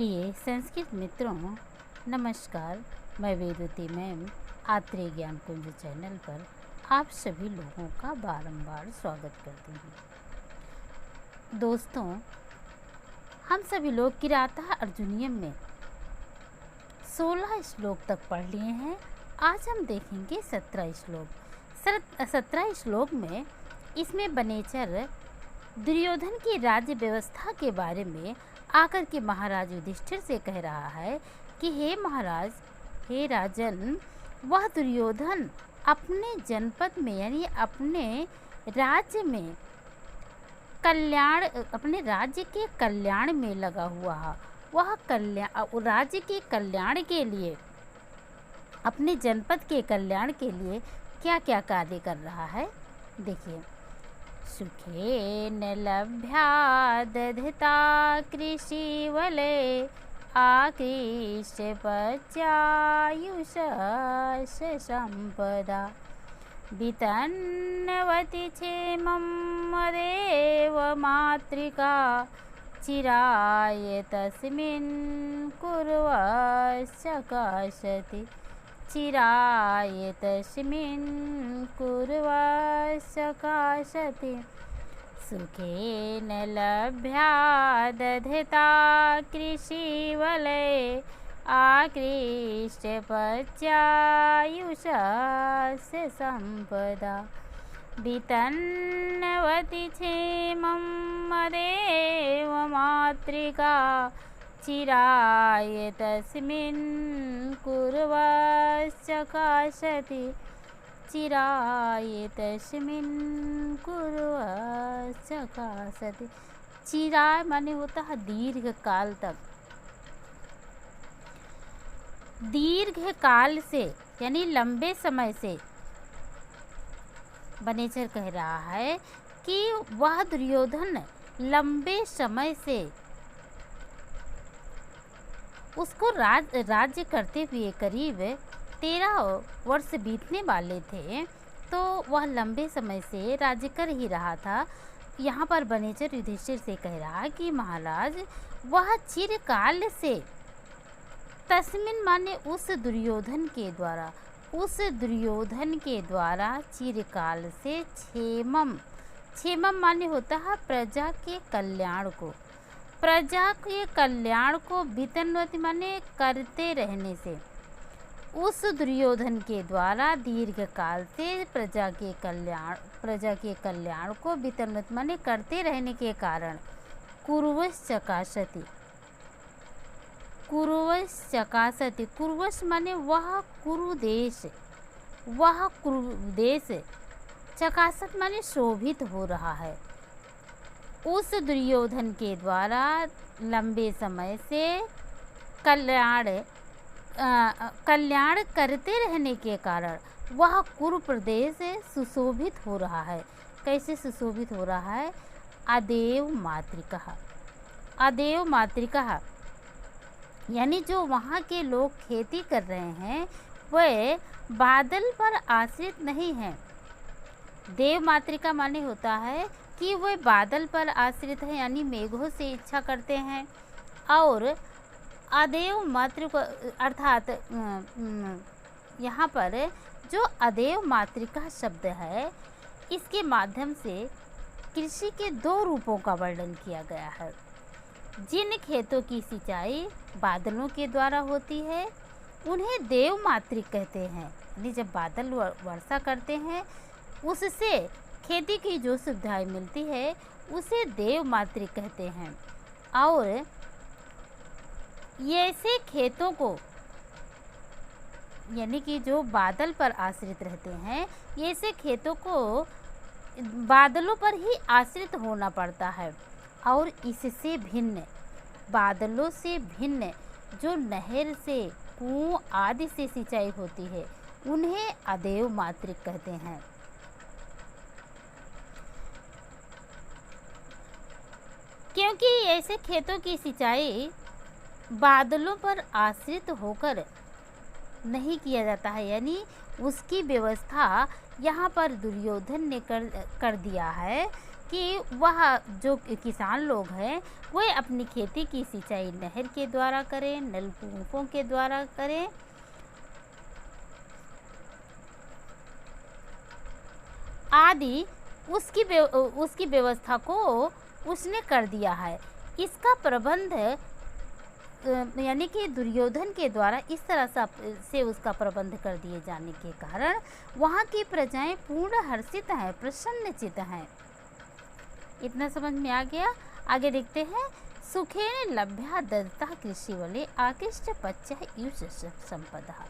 प्रिय संस्कृत मित्रों, नमस्कार। मैं वेदवती मैम आत्रेय ज्ञान कुंज चैनल पर आप सभी लोगों का बारंबार स्वागत करती हूँ। दोस्तों, हम सभी लोग किराता अर्जुनीयम में 16 श्लोक तक पढ़ लिए हैं। आज हम देखेंगे 17 श्लोक। 17 श्लोक में इसमें बनेचर दुर्योधन की राज्य व्यवस्था के बारे में आकर के महाराज युधिष्ठिर से कह रहा है कि हे महाराज, हे राजन, वह दुर्योधन अपने जनपद में यानी अपने राज्य में अपने राज्य के कल्याण में लगा हुआ है। वह राज्य के कल्याण के लिए, अपने जनपद के कल्याण के लिए क्या क्या कार्य कर रहा है, देखिए। सुखेन लभ्या दधता कृषिवले आकृष्य पच्यायुष संपदा वितन्वति क्षेमं मदेव मातृका चिराय तस्मिन् कुर्वश्चकाशति चिराय तस्मिन् कुर्वश्चकाशति सुखेन लभ्या दधता कृषिवले आकृष्य पच्यायुष संपदा वितन्वति क्षेमं मदेव मातृका चिराय तस्मिन् कुर्वश्चकाशति चिराय तस्मिन् कुर्वश्चकाशति। चिराय माने होता है दीर्घ काल तक, दीर्घ काल से यानी लंबे समय से। बनेचर कह रहा है कि वह दुर्योधन लंबे समय से उसको राज्य करते हुए करीब 13 वर्ष बीतने वाले थे, तो वह लंबे समय से राज्य कर ही रहा था। यहाँ पर बनेचर युधिष्ठिर से कह रहा कि महाराज, वह चिरकाल से, तस्मिन माने उस दुर्योधन के द्वारा चिरकाल से क्षेमम माने होता है प्रजा के कल्याण को, प्रजा के कल्याण को वितन्वति माने करते रहने से, उस दुर्योधन के द्वारा दीर्घ काल से प्रजा के कल्याण को वितन्वति माने करते रहने के कारण कुर्वश्चकाशति कुर्वश माने वह कुरुदेश, चकासत माने शोभित हो रहा है। उस दुर्योधन के द्वारा लंबे समय से कल्याण करते रहने के कारण वह कुरु प्रदेश सुशोभित हो रहा है। कैसे सुशोभित हो रहा है? अदेव मातृका यानी जो वहाँ के लोग खेती कर रहे हैं वे बादल पर आश्रित नहीं हैं। देव मातृका माने होता है कि वे बादल पर आश्रित हैं, यानी मेघों से इच्छा करते हैं। और अदेव मातृका अर्थात यहाँ पर जो अदेव मातृका शब्द है, इसके माध्यम से कृषि के 2 रूपों का वर्णन किया गया है। जिन खेतों की सिंचाई बादलों के द्वारा होती है उन्हें देव मातृक कहते हैं, यानी जब बादल वर्षा करते हैं उससे खेती की जो सुविधाएं मिलती है उसे देव मातृक कहते हैं। और ऐसे खेतों को, यानी कि जो बादल पर आश्रित रहते हैं, ऐसे खेतों को बादलों पर ही आश्रित होना पड़ता है। और इससे भिन्न, बादलों से भिन्न जो नहर से, कुओं आदि से सिंचाई होती है उन्हें अदेव मातृक कहते हैं। क्योंकि ऐसे खेतों की सिंचाई बादलों पर आश्रित होकर नहीं किया जाता है, यानी उसकी व्यवस्था यहाँ पर दुर्योधन ने कर दिया है कि वह जो किसान लोग हैं वे अपनी खेती की सिंचाई नहर के द्वारा करें, नलकूपों के द्वारा करें आदि। उसकी व्यवस्था को उसने कर दिया है। इसका प्रबंध यानी कि दुर्योधन के द्वारा इस तरह से उसका प्रबंध कर दिए जाने के कारण वहाँ की प्रजाएं पूर्ण हर्षित हैं, प्रसन्नचित हैं। इतना समझ में आ गया। आगे देखते हैं। सुखेन लभ्या दत्ता कृषि वले आकृष्ट पच्च यूष संपदा।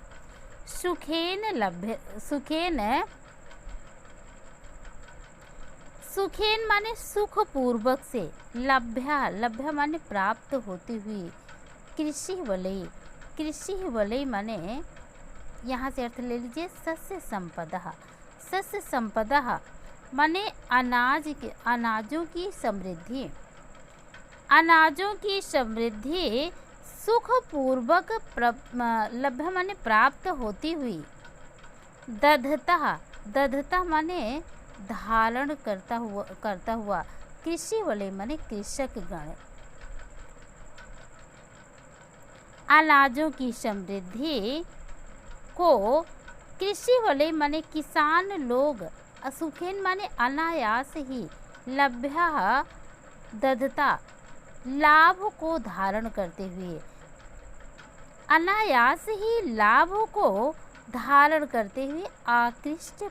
सुखेन माने सुख पूर्वक से, लभ्या माने प्राप्त होती हुई, कृषि वलय माने यहाँ से अर्थ ले लीजिए सस्य संपदा माने अनाजों की समृद्धि सुख पूर्वक लभ्य माने प्राप्त होती हुई। दधता माने धारण करता हुआ कृषि वलय माने कृषक गण। अनाजों की समृद्धि को कृषि वलय माने किसान लोग, सुखेन माने अनायास ही, लभ्या दधता लाभ को धारण करते हुए, अनायास ही लाभ को धारण करते हुए आकृष्ट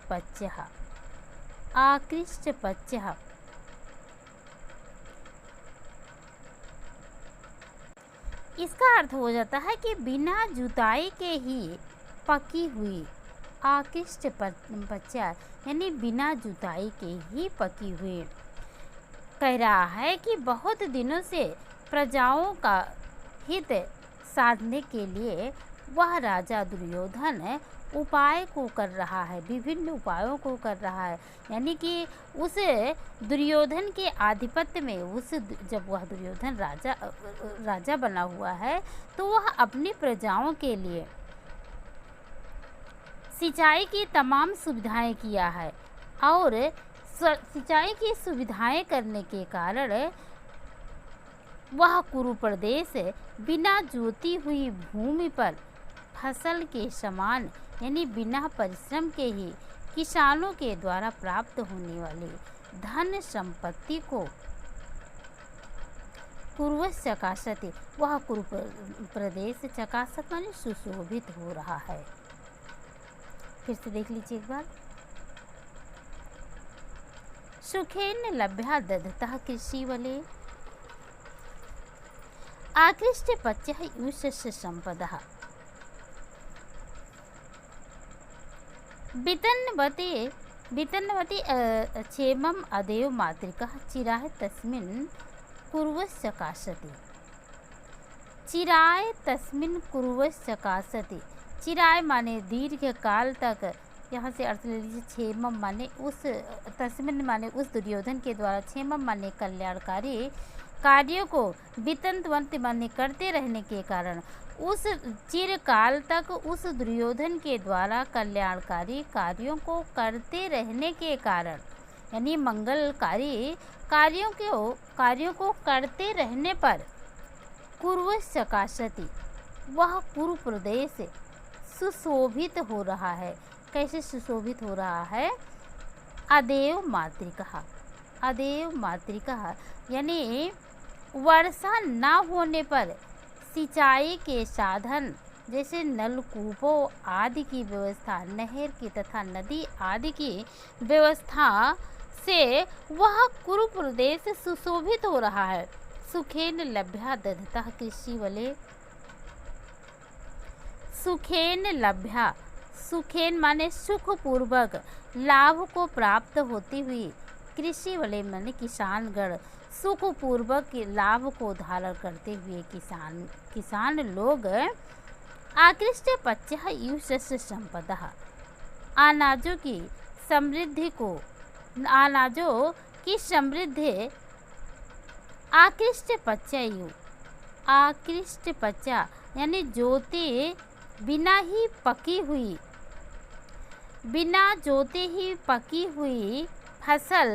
पच्चः इसका अर्थ हो जाता है कि बिना जुताई के ही पकी हुई। आकृष्ट पच्चा यानी बिना जुताई के ही पकी हुई। कह रहा है कि बहुत दिनों से प्रजाओं का हित साधने के लिए वह राजा दुर्योधन उपाय को कर रहा है, विभिन्न उपायों को कर रहा है। यानी कि उस दुर्योधन के आधिपत्य में जब वह दुर्योधन राजा बना हुआ है तो वह अपनी प्रजाओं के लिए सिंचाई की तमाम सुविधाएं किया है और सिंचाई की सुविधाएं करने के कारण वह कुरु प्रदेश बिना जोती हुई भूमि पर फसल के समान यानी बिना परिश्रम के ही किसानों के द्वारा प्राप्त होने वाली धन संपत्ति को कुरुवश चकासते, वह कुरु प्रदेश चकासत माने सुशोभित हो रहा है। फिर से देख लीजिए एक बार। सुखेन लभ्या दधता कृषि वले आकृष्ट पच्चः यूष संपदा। वितन्वती क्षेमम् अदेव मातृकः चिराय तस्मिन् कुर्वश्चकासति। चिराय माने दीर्घ काल तक, यहाँ से अर्थ ले लीजिए क्षेमम माने उस, तस्मिन् माने उस दुर्योधन के द्वारा, क्षेमम माने कल्याणकारी कार्यों को, वितंतवंत माने करते रहने के कारण, उस चिरकाल तक उस दुर्योधन के द्वारा कल्याणकारी कार्यों को करते रहने के कारण, यानी मंगलकारी कार्यों को करते रहने पर कुरुवश चकासति, वह कुरु प्रदेश सुशोभित हो रहा है। कैसे सुशोभित हो रहा है? अदेव मातृका यानी वर्षा न होने पर सिंचाई के साधन जैसे नलकूपों आदि की व्यवस्था, नहर की तथा नदी आदि की व्यवस्था से वह कुरु प्रदेश सुशोभित हो रहा है। सुखेन लभ्या दधता कृषि वले। सुखेन माने सुख पूर्वक लाभ को प्राप्त होती हुई, कृषि वले माने किसानगण सुख पूर्वक लाभ को धारण करते हुए किसान लोग आकृष्ट पच्चः यूष संपदा, अनाजों की समृद्धि आकृष्ट पच्चा यानी जोते बिना जोते ही पकी हुई फसल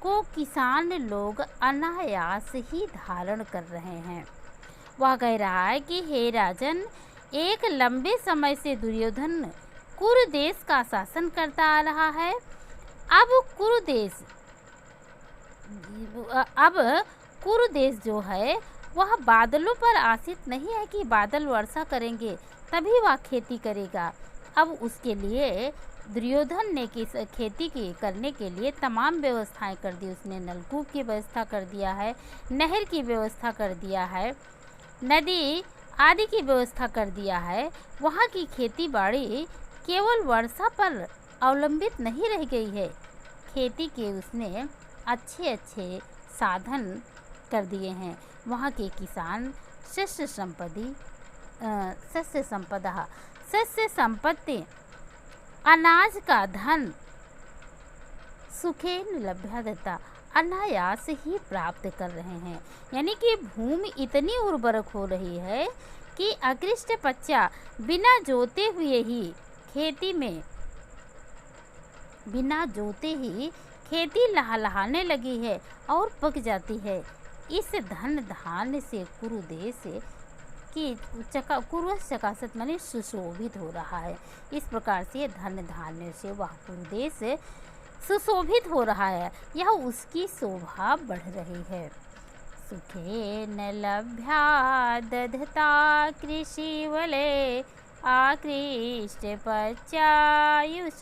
को किसान लोग अनायास ही धारण कर रहे हैं। वह कह रहा है कि हे राजन, एक लंबे समय से दुर्योधन कुरु देश का शासन करता आ रहा है। अब कुरु देश जो है वह बादलों पर आश्रित नहीं है कि बादल वर्षा करेंगे तभी वह खेती करेगा। अब उसके लिए दुर्योधन ने खेती की करने के लिए तमाम व्यवस्थाएं कर दी। उसने नलकूप की व्यवस्था कर दिया है, नहर की व्यवस्था कर दिया है, नदी आदि की व्यवस्था कर दिया है। वहाँ की खेती बाड़ी केवल वर्षा पर अवलंबित नहीं रह गई है। खेती के उसने अच्छे अच्छे साधन कर दिए हैं। वहाँ के किसान शस्य संपत्ति अनाज का धन सुखेन लभ्यता अनायास ही प्राप्त कर रहे हैं। यानी कि भूमि इतनी उर्वरक हो रही है कि अकृष्ट पच्चा बिना जोते ही खेती लहलहाने लगी है और पक जाती है। इस धन धान्य से कुरु देश की चकासत माने सुशोभित हो रहा है। इस प्रकार से धन धान्य से वह कुरु देश सुशोभित हो रहा है, यह उसकी शोभा बढ़ रही है। सुखेन लभ्या दधता कृषि वले आकृष्ट पच्चायुष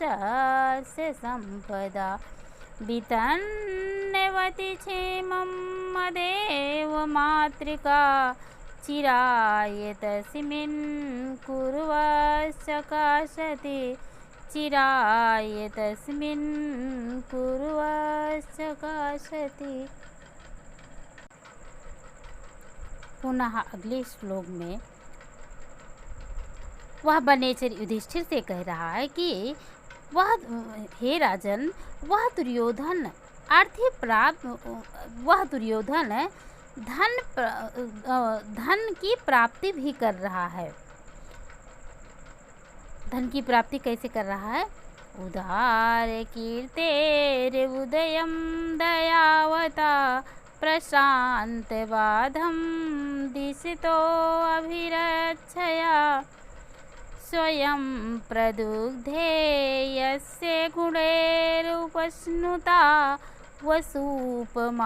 से संपदा वितन्नवति क्षेमं मदेव मातृका चिराय तस्मिन् कुर्वश्चकाशति पुनः अगले श्लोक में वह वनेचर युधिष्ठिर से कह रहा है कि हे राजन, वह दुर्योधन धन की प्राप्ति भी कर रहा है। धन की प्राप्ति कैसे कर रहा है? उदार कीर्तेर उदयम दयावता प्रशांत बाधम दिशितो अभिरक्षया स्वयं प्रदुग्धे यस्य गुणैरुपस्नुता वसूपमानस्य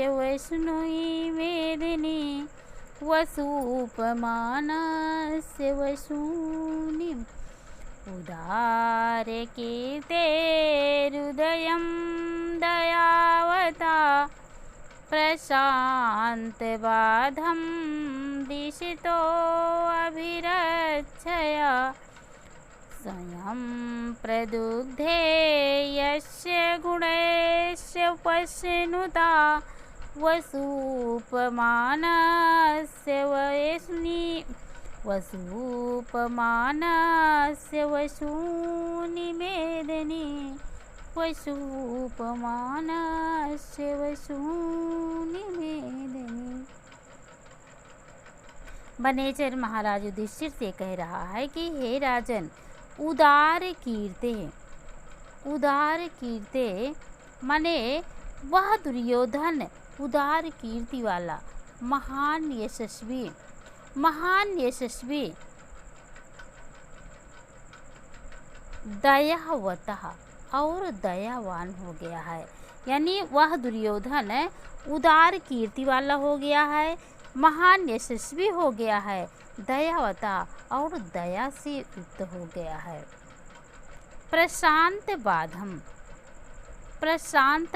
वैष्णवी मेदिनी वसूपमानस्य वसूनि उदार कीर्तेरुदयं दयावता प्रशांत बाधम दिशितो अभिरक्षया स्वयं प्रदुग्धे यस्य गुणैस्य उपस्नुता वसूपमानस्य वसूनि मेदिनी वसूपमानस्य वसूनि मेदिनी। वनेचर महाराज युधिष्ठिर से कह रहा है कि हे राजन, उदार कीर्ते माने वह दुर्योधन उदार कीर्ति वाला महान यशस्वी दयावतः और दयावान हो गया है। यानी वह दुर्योधन उदार कीर्ति वाला हो गया है, महान यशस्वी हो गया है, दयावता और दया से युक्त हो गया है। प्रशांत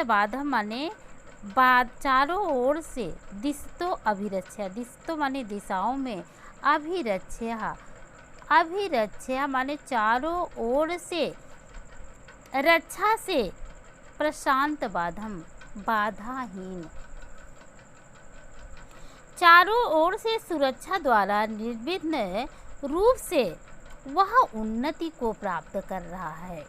बाधम माने चारों ओर से दिशतो अभिरक्षा, दिशतो माने दिशाओं में, अभिरक्षा माने चारों ओर से रक्षा से, प्रशांत बाधम बाधाहीन, चारों ओर से सुरक्षा द्वारा निर्विघ्न रूप से वह उन्नति को प्राप्त कर रहा है।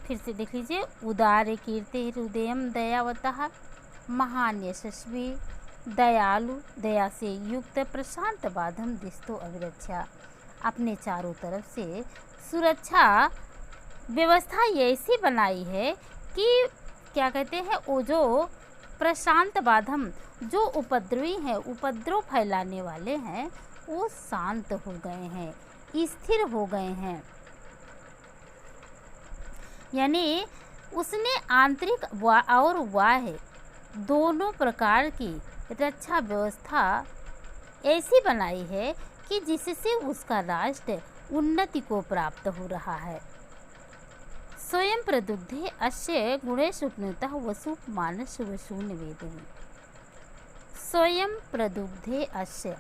फिर से देख लीजिए, उदार कीर्ति हृदयम दयावतः, महान यशस्वी दयालु दया से युक्त, प्रशांत बाधम दिस्तो अभिरक्षा, अपने चारों तरफ से सुरक्षा व्यवस्था ऐसी बनाई है कि क्या कहते हैं, वो जो प्रशांत बाधम, जो उपद्रवी हैं, उपद्रव फैलाने वाले हैं, वो शांत हो गए हैं, स्थिर हो गए हैं। यानी उसने आंतरिक और बाह्य दोनों प्रकार की रक्षा व्यवस्था ऐसी बनाई है कि जिससे उसका राष्ट्र उन्नति को प्राप्त हो रहा है। स्वयं प्रदुग्धे अस्य गुणेषु उपनीतः वसु मानस वसु निवेदनी। स्वयं प्रदुग्धे अस्य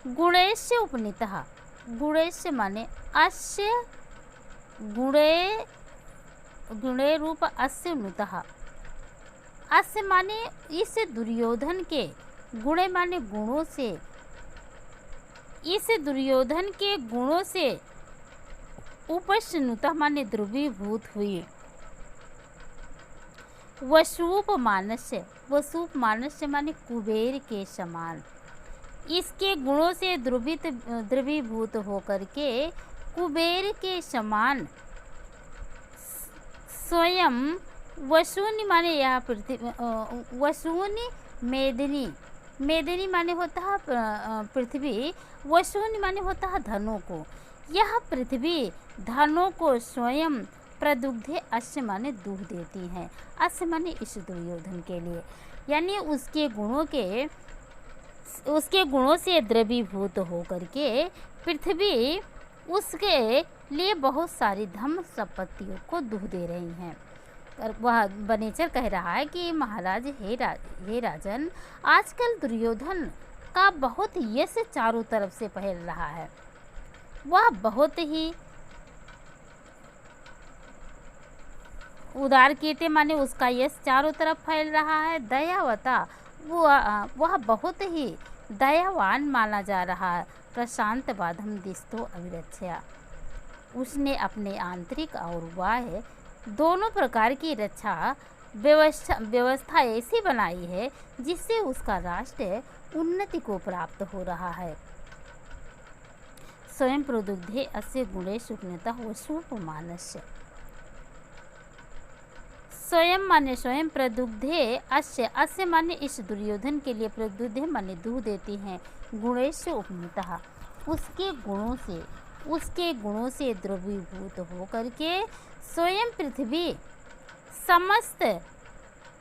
गुणेश्य उपनीतः, गुणेश्य माने अस्य, गुणे रूप अस्य उपनीतः। अस्य माने इस दुर्योधन के, गुणे माने गुणों से, इस दुर्योधन के गुणों से उपस्नुतः माने द्रवीभूत हुई। वसूप मानस्य, वसूप मानस्य माने कुबेर के समान, इसके गुणों से द्रवीभूत होकर के कुबेर के समान स्वयं वसूनि माने यह पृथ्वी, वसूनि मेदिनी, मेदिनी माने होता है पृथ्वी, वसूनि माने होता है धनों को। यह पृथ्वी धनों को स्वयं प्रदुग्धे अस्य माने दूध देती है। अस्य माने इस दुर्योधन के लिए, यानी उसके गुणों से द्रवीभूत होकर के पृथ्वी उसके लिए बहुत सारी धन संपत्तियों को दूध दे रही हैं। और वह बनेचर कह रहा है कि महाराज, हे राजन, आजकल दुर्योधन का बहुत यश चारों तरफ से फैल रहा है। वह बहुत ही उदार कीर्ति माने उसका यश चारों तरफ फैल रहा है। दयावता, वह बहुत ही दयावान माना जा रहा है। प्रशांत बाधम दिस्तो अभिरक्षा, उसने अपने आंतरिक और बाह्य दोनों प्रकार की रक्षा व्यवस्था ऐसी बनाई है जिससे उसका राष्ट्र उन्नति को प्राप्त हो रहा है। स्वयं प्रदुग्धे अस्य गुणेषु उपनीतः वसूप मानस्य। स्वयं माने स्वयं, प्रदुग्धे अस्य, अस्य माने इस दुर्योधन के लिए, प्रदुग्धे माने दूध देती हैं, गुणेषु उपनीतः उसके गुणों से द्रवीभूत होकर के स्वयं पृथ्वी समस्त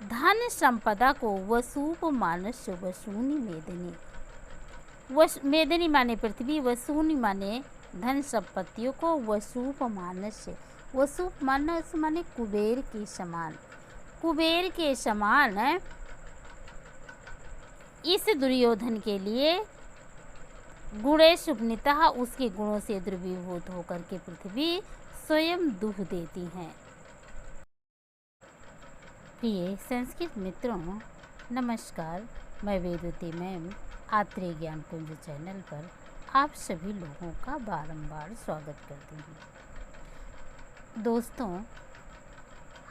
धन संपदा को वसूप मानस्य वसूनि मेदिनी, मेदिनी माने पृथ्वी, वसूनि माने धन संपत्तियों को, वसूप मानस्य, वसूप मानस माने कुबेर के समान, कुबेर के समान इस दुर्योधन के लिए गुणेषु उपनीतः उसके गुणों से द्रवीभूत होकर के पृथ्वी स्वयं दूध देती हैं। प्रिय संस्कृत मित्रों, नमस्कार। मैं वेदवती मैम आत्रेय ज्ञान कुंज चैनल पर आप सभी लोगों का बारंबार स्वागत करती हूँ। दोस्तों,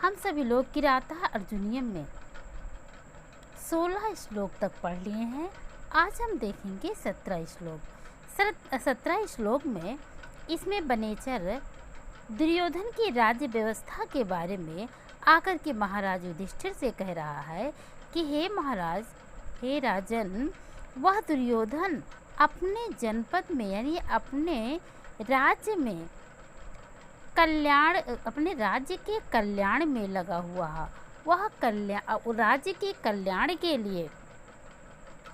हम सभी लोग किराता अर्जुनीयम में 16 श्लोक तक पढ़ लिए हैं। आज हम देखेंगे 17 श्लोक। 17 श्लोक में इसमें बनेचर दुर्योधन की राज्य व्यवस्था के बारे में आकर के महाराज युधिष्ठिर से कह रहा है कि हे महाराज, हे राजन, वह दुर्योधन अपने जनपद में यानी अपने राज्य में कल्याण, अपने राज्य के कल्याण में लगा हुआ है। वह राज्य के कल्याण के लिए,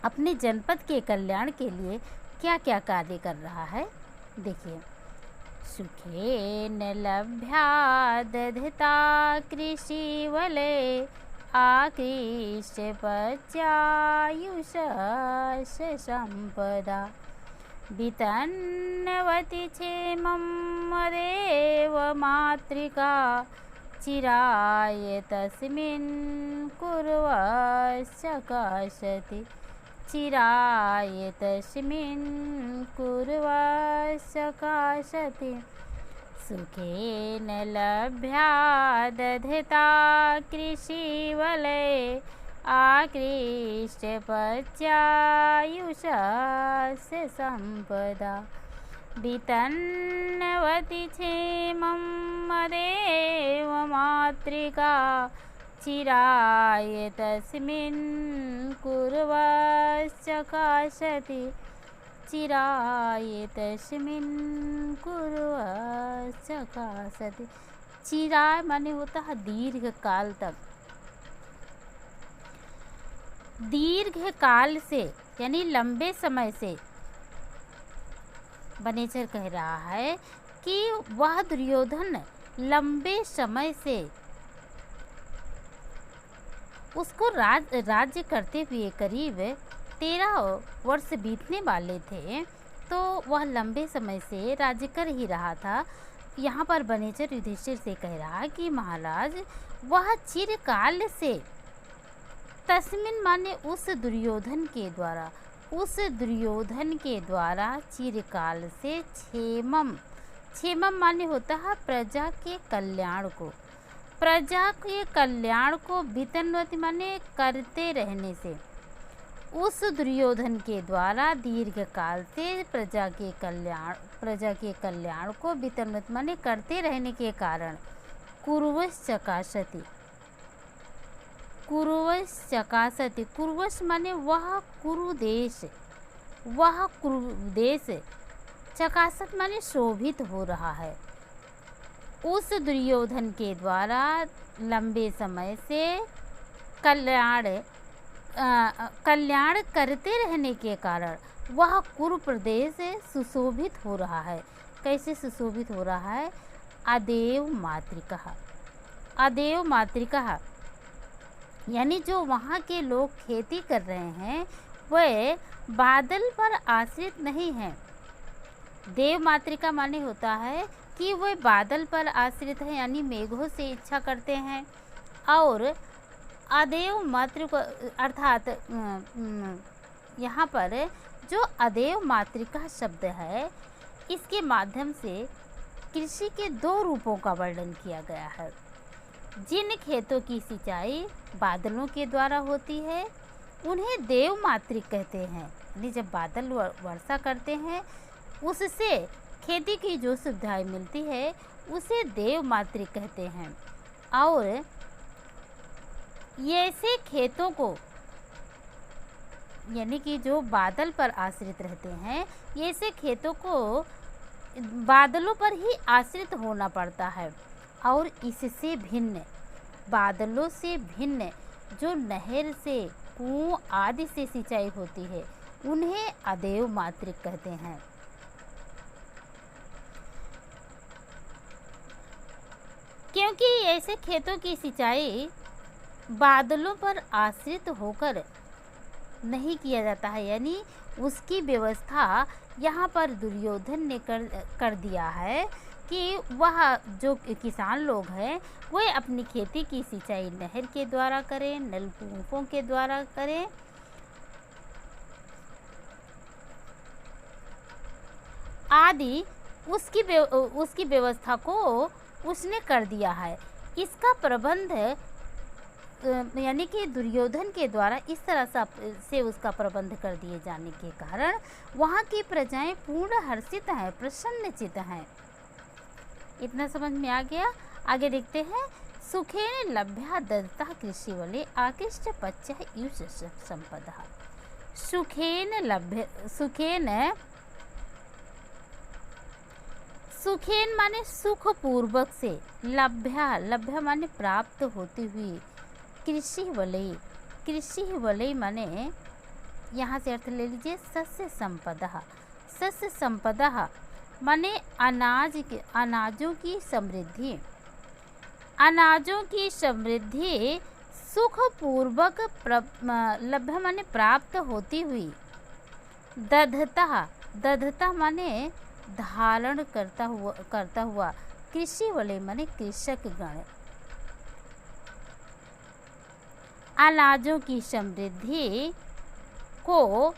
अपने जनपद के कल्याण के लिए क्या क्या कार्य कर रहा है, देखिए। सुखेन लभ्या दधता कृषिवले आकृष्य पच्यायुष संपदा वितन्वति क्षेमं मदेव मातृका चिराय तस्मिन् कुर्वश्चकाशति चिराय तस्मिन् कुर्वश्चकाशति सुखेन लभ्या दधता कृषिवले आकृष्य पच्यायुष संपदा वितन्वति क्षेमं मदेव मातृका चिराय तस्मिन् कुर्वश्चकाशति चिराय तस्मिन् कुर्वश्चकाशति। चिराय माने होता है दीर्घ काल तक, दीर्घ काल से यानी लंबे समय से। बनेचर कह रहा है कि वह दुर्योधन लंबे समय से उसको राज्य करते हुए करीब 13 वर्ष बीतने वाले थे, तो वह लंबे समय से राज्य कर ही रहा था। यहाँ पर बनेचर युधिष्ठिर से कह रहा है कि महाराज वह चिरकाल से, तस्मिन माने उस दुर्योधन के द्वारा चिरकाल से क्षेमम, क्षेमम माने होता है प्रजा के कल्याण को, वितन्वति माने करते रहने से, उस दुर्योधन के द्वारा दीर्घ काल से प्रजा के कल्याण को वितन्वति माने करते रहने के कारण कुर्वश्चकाशति, कुर्वश माने वह कुरुदेश, चकासत माने शोभित हो रहा है। उस दुर्योधन के द्वारा लंबे समय से कल्याण करते रहने के कारण वह कुरु प्रदेश सुशोभित हो रहा है। कैसे सुशोभित हो रहा है? अदेव मातृका यानी जो वहाँ के लोग खेती कर रहे हैं वे बादल पर आश्रित नहीं हैं। देव मातृका माने होता है कि वे बादल पर आश्रित हैं, यानी मेघों से इच्छा करते हैं। और अदेव मातृका अर्थात यहाँ पर जो अदेव मातृका शब्द है, इसके माध्यम से कृषि के 2 रूपों का वर्णन किया गया है। जिन खेतों की सिंचाई बादलों के द्वारा होती है उन्हें देव मातृक कहते हैं, यानी जब बादल वर्षा करते हैं उससे खेती की जो सुविधाएं मिलती है उसे देव मातृक कहते हैं। और ऐसे खेतों को, यानी कि जो बादल पर आश्रित रहते हैं, ऐसे खेतों को बादलों पर ही आश्रित होना पड़ता है। और इससे भिन्न, बादलों से भिन्न जो नहर से, कुओं आदि से सिंचाई होती है उन्हें अदेव मातृक कहते हैं। क्योंकि ऐसे खेतों की सिंचाई बादलों पर आश्रित होकर नहीं किया जाता है, यानी उसकी व्यवस्था यहाँ पर दुर्योधन ने कर दिया है कि वह जो किसान लोग हैं वे अपनी खेती की सिंचाई नहर के द्वारा करें, नलकूपों के द्वारा करें। आदि उसकी व्यवस्था को उसने कर दिया है। इसका प्रबंध यानी कि दुर्योधन के द्वारा इस तरह से उसका प्रबंध कर दिए जाने के कारण वहाँ की प्रजाएं पूर्ण हर्षित हैं, प्रसन्नचित हैं। इतना समझ में आ गया। आगे देखते हैं। सुखेन लभ्या दत्ता कृषि वले आकृष्ट पच्च यूष संपदा। सुखेन माने सुख पूर्वक से, लभ्या माने प्राप्त होती हुई, कृषि वलय माने यहाँ से अर्थ ले लीजिए सस्य संपदा माने अनाजों की समृद्धि सुख पूर्वक लभ्य माने प्राप्त होती हुई। दधता माने धारण करता हुआ कृषि वलय माने कृषक गण। अनाजों की समृद्धि को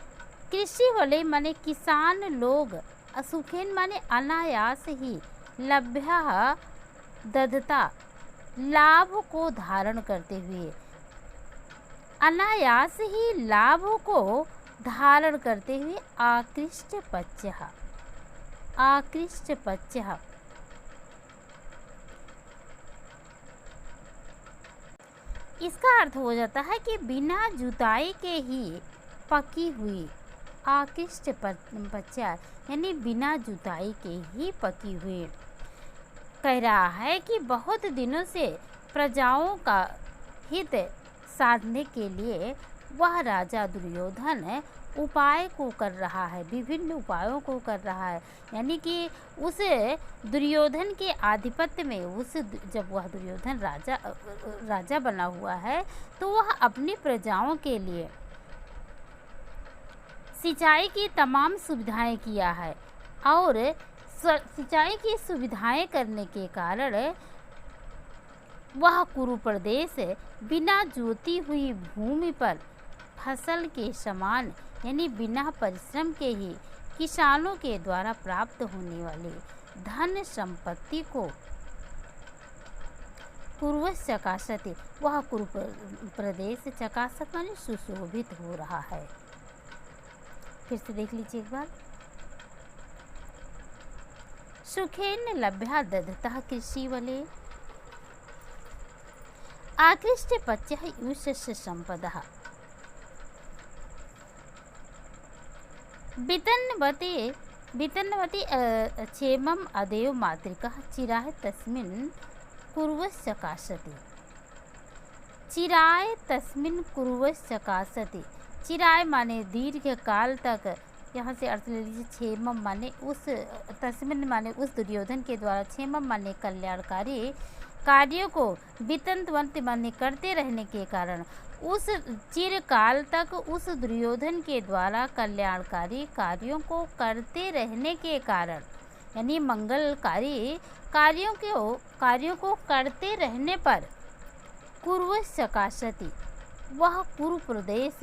कृषि वलय माने किसान लोग, सुखेन माने अनायास ही, लभ्या दधता लाभ को धारण करते हुए, अनायास ही लाभ को धारण करते हुए आकृष्ट पच्चः आकृष्ट पच्चः। इसका अर्थ हो जाता है कि बिना जुताई के ही पकी हुई। आकृष्ट पच्चा यानी बिना जुताई के ही पकी हुई। कह रहा है कि बहुत दिनों से प्रजाओं का हित साधने के लिए वह राजा दुर्योधन उपाय को कर रहा है, विभिन्न उपायों को कर रहा है। यानी कि उस दुर्योधन के आधिपत्य में जब वह दुर्योधन राजा बना हुआ है तो वह अपनी प्रजाओं के लिए सिंचाई की तमाम सुविधाएं किया है और सिंचाई की सुविधाएं करने के कारण वह कुरु प्रदेश बिना जोती हुई भूमि पर फसल के समान यानी बिना परिश्रम के ही किसानों के द्वारा प्राप्त होने वाली धन संपत्ति को कुरुवश चकासते, वह कुरु प्रदेश चकासत माने सुशोभित हो रहा है। फिर से देख लीजिए एक बार। सुखेन लभ्या दधतः कृषि वले आकृष्ट पच्चः यूयस्य संपदः वितन्वति क्षेमम् अदेव मातृकः चिराय तस्मिन् कुरुवश चकासति। चिराय तस्मिन् कुरुवश चकासति। चिराय माने दीर्घ काल तक, यहाँ से अर्थ ले लीजिए। क्षेमम माने उस, तस्मिन माने उस दुर्योधन के द्वारा, क्षेमम माने कल्याणकारी कार्यों को, वितंतवंत माने करते रहने के कारण, उस चिरकाल तक उस दुर्योधन के द्वारा कल्याणकारी कार्यों को करते रहने के कारण, यानी मंगलकारी कार्यों को करते रहने पर कुरुवश चकासति, वह कुरु प्रदेश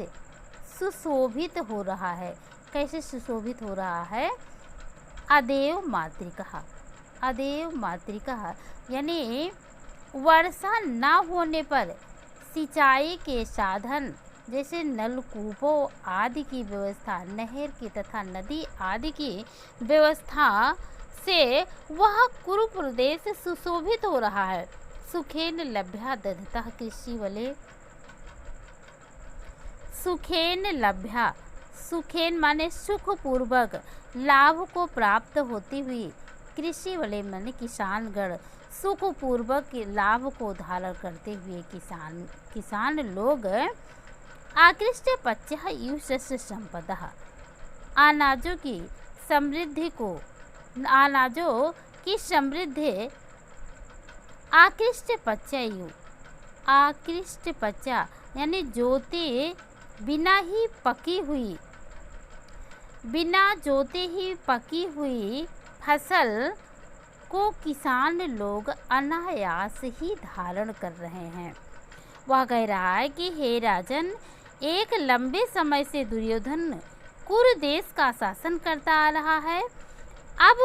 सुशोभित हो रहा है। कैसे सुशोभित हो रहा है? अदेव मातृका, अदेव मातृका यानी वर्षा न होने पर सिंचाई के साधन जैसे नलकूपों आदि की व्यवस्था, नहर की तथा नदी आदि की व्यवस्था से वह कुरु प्रदेश सुशोभित हो रहा है। सुखेन लभ्या दधतः कृषि वले। सुखेन लभ्या, सुखेन माने सुखपूर्वक लाभ को प्राप्त होती हुई, कृषि वले माने किसानगण, सुखपूर्वक लाभ को धारण करते हुए किसान लोग आकृष्ट पच्चः यूयस्य संपदः, अनाजों की समृद्धि को, अनाजों की समृद्धि आकृष्ट पच्चयु, आकृष्ट पच्चा यानी जोते बिना ही पकी हुई, बिना जोते ही पकी हुई फसल को किसान लोग अनायास ही धारण कर रहे हैं। वह कह रहा है कि हे राजन, एक लंबे समय से दुर्योधन कुरु देश का शासन करता आ रहा है। अब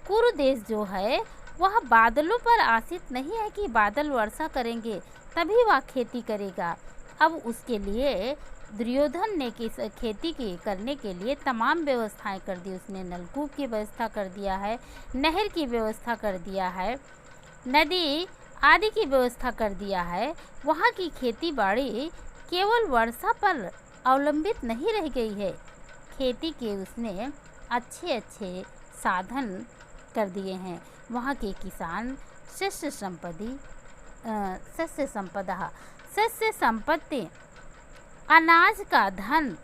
कुरु देश जो है वह बादलों पर आश्रित नहीं है कि बादल वर्षा करेंगे तभी वह खेती करेगा। अब उसके लिए दुर्योधन ने खेती की करने के लिए तमाम व्यवस्थाएं कर दी। उसने नलकूप की व्यवस्था कर दिया है, नहर की व्यवस्था कर दिया है, नदी आदि की व्यवस्था कर दिया है। वहाँ की खेती बाड़ी केवल वर्षा पर अवलंबित नहीं रह गई है, खेती के उसने अच्छे अच्छे साधन कर दिए हैं। वहाँ के किसान शस्य संपत्ति अनाज का धन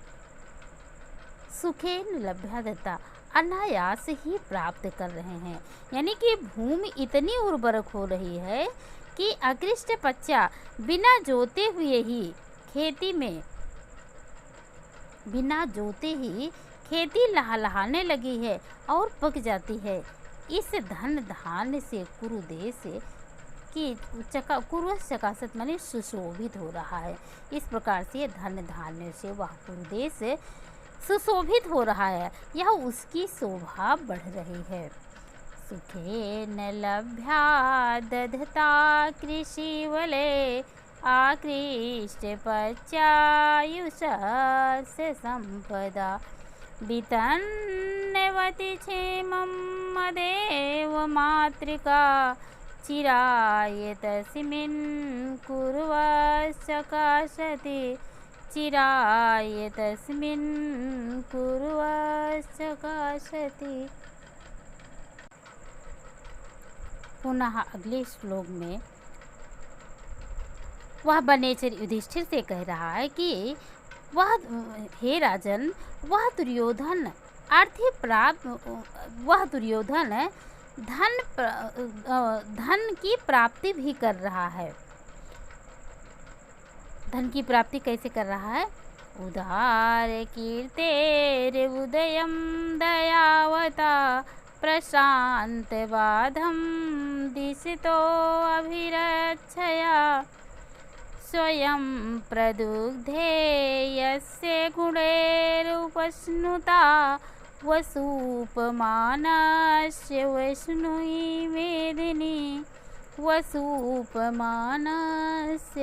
सुखेन लभ्यता अनायास ही प्राप्त कर रहे हैं। यानी कि भूमि इतनी उर्वरक हो रही है कि आकृष्ट पच्चा बिना जोते हुए ही खेती लहलहाने लगी है और पक जाती है। इस धन धान्य से कुरु देश की कुरुवश चकासत माने सुशोभित हो रहा है। इस प्रकार से धन धान्य से वह कुरु देश सुशोभित हो रहा है, यह उसकी शोभा बढ़ रही है। सुखेन लभ्या दधता कृषि वले आकृष्ट पश्चायुषस्य संपदा वितन्वति क्षेमं मदेव मातृका चिराय तस्मिन् कुर्वश्चकाशति चिराय तस्मिन् कुर्वश्चकाशति। पुनः अगले श्लोक में वह वनेचर युधिष्ठिर से कह रहा है कि हे राजन, वह दुर्योधन धन की प्राप्ति भी कर रहा है। धन की प्राप्ति कैसे कर रहा है? उदार कीर्तेर उदयं दयावता प्रशांत बाधम दिशितो अभिरक्षया स्वयं प्रदुग्धे यस्य गुणैरुपश्नुता वसूपमानस्य वैष्णवी मेदिनी वसूपमानस्य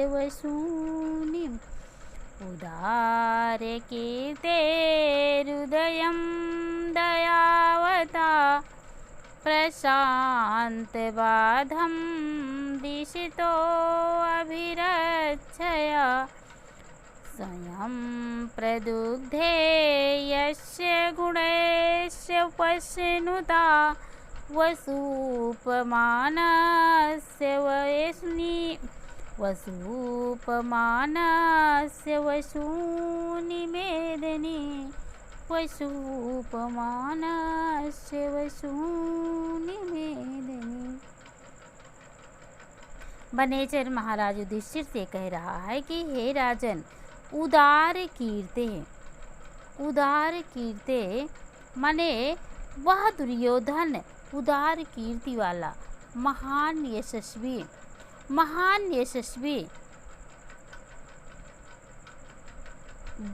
वसूनि उदार कीर्तेरुदयं दयावता प्रशांत बाधम दिशितो अभिरक्षया स्वयं प्रदुग्धे यस्य गुणैस्य उपश्नुता वसूपमानस्य वसूनि मेदिनी वसूपमानस्य वसूनि मेदिनी। वनेचर महाराज युधिष्ठिर से कह रहा है कि हे राजन, उदार कीर्ते माने वह दुर्योधन उदार कीर्ति वाला महान यशस्वी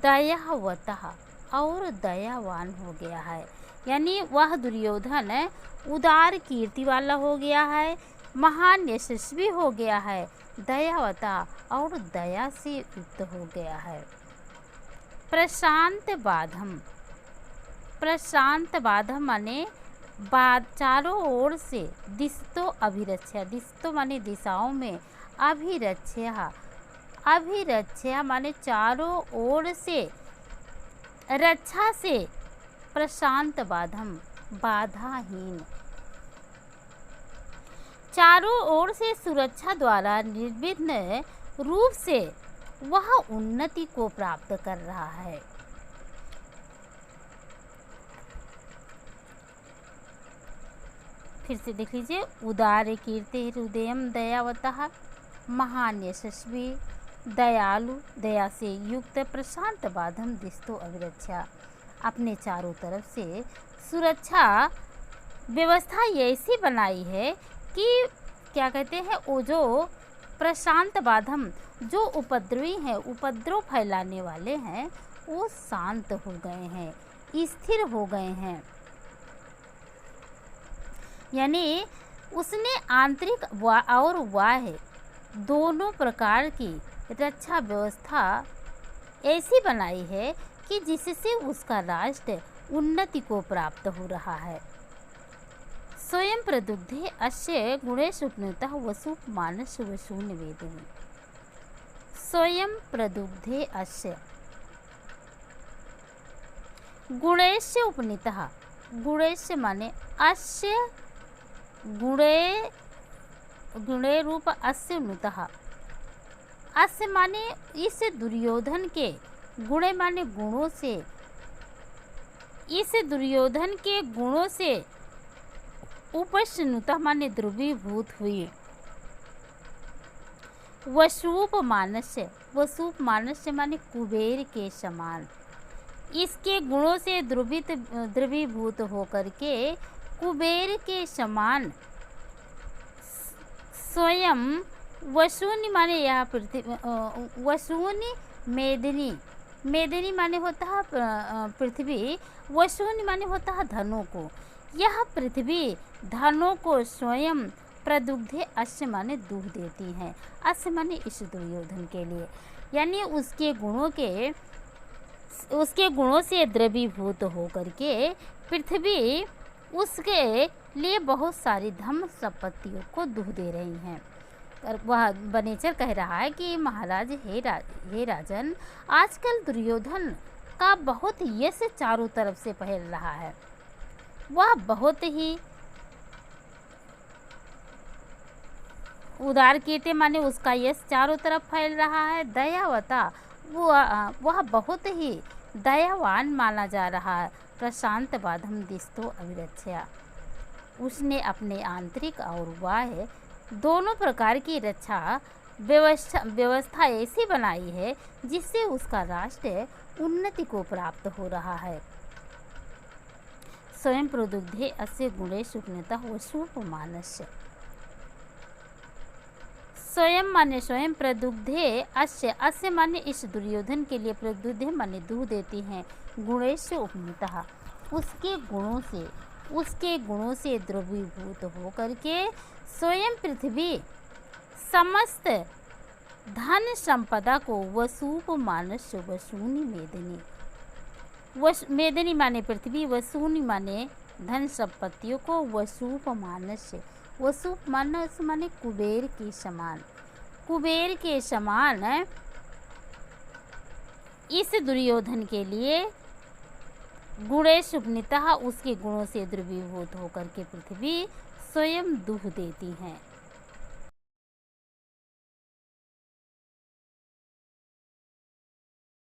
दयावतः और दयावान हो गया है। यानी वह दुर्योधन उदार कीर्ति वाला हो गया है, महान यशस्वी हो गया है, दयावता और दया से युक्त हो गया है। प्रशांत बाधम माने चारों ओर से दिस्तो अभिरक्षा, दिस्तो माने दिशाओं में, अभिरक्षा माने चारों ओर से रक्षा से, प्रशांत बाधम बाधाहीन, चारों ओर से सुरक्षा द्वारा निर्विघ्न रूप से वह उन्नति को प्राप्त कर रहा है। फिर से देख लीजिए, उदार कीर्ति हृदयम दयावतः, महान यशस्वी दयालु दया से युक्त, प्रशांत बाधम दिस्तो अभिरक्षा, अपने चारों तरफ से सुरक्षा व्यवस्था ऐसी बनाई है कि क्या कहते हैं, वो जो प्रशांत बाधम जो उपद्रवी हैं, उपद्रव फैलाने वाले हैं, वो शांत हो गए हैं, स्थिर हो गए हैं। यानी उसने आंतरिक और बाह्य दोनों प्रकार की रक्षा व्यवस्था ऐसी बनाई है कि जिससे उसका राष्ट्र उन्नति को प्राप्त हो रहा है। स्वयं प्रदुग्धे अस्य गुणेशुप्नुतः वसूपमानस्य वसूनि वेदिनी। स्वयं प्रदुग्धे अस्य गुणेस्य उपनीतः, गुणेस्य माने अस्य, गुणे रूप अस्य नुतः, अस्य माने इस दुर्योधन के, गुणे माने गुणों से, इस दुर्योधन के गुणों से उपस्नुतः माने द्रवीभूत हुई। वसूप मानस्य, वसूप मानस्य माने कुबेर के समान, इसके गुणों से द्रवीभूत होकर के कुबेर के समान स्वयं वसूनि माने यह पृथ्वी, वसूनि मेदिनी, मेदिनी माने होता है पृथ्वी, वसूनि माने होता है धनों को। यह पृथ्वी धनों को स्वयं प्रदुग्धे अस्य माने दूध देती हैं, अस्य माने इस दुर्योधन के लिए, यानी उसके गुणों से द्रवीभूत होकर के पृथ्वी उसके लिए बहुत सारी धन संपत्तियों को दुह दे रही हैं। और वह बनेचर कह रहा है कि महाराज हे राजन, आजकल दुर्योधन का बहुत यश चारों तरफ से फैल रहा है। वह बहुत ही उदार कीर्ति माने उसका यश चारों तरफ फैल रहा है। दयावता वह बहुत ही दयावान माना जा रहा है। प्रशांत बाधम दिस्तो अभिरक्षा, उसने अपने आंतरिक और बाह्य दोनों प्रकार की रक्षा व्यवस्था ऐसी बनाई है जिससे उसका राष्ट्र उन्नति को प्राप्त हो रहा है। स्वयं प्रदुग्धे अस्य गुणेषु उन्नतः वसूप मानस्य, स्वयं माने स्वयं, प्रदुग्धे अस्य माने इस दुर्योधन के लिए, प्रदुग्धे माने दूध देती हैं, गुणेषु उपनीतः, उसके गुणों से द्रवीभूत होकर के स्वयं पृथ्वी समस्त धन संपदा को वसूप मानस्य, वसूनि मेदिनी, मेदिनी माने पृथ्वी, वसूनि माने धन संपत्तियों को, वसूप मानस्य, वसूप मानस माने कुबेर के समान, कुबेर के समान इस दुर्योधन के लिए गुणेश उपनीतः, उसके गुणों से द्रवीभूत होकर के पृथ्वी स्वयं दूह देती हैं।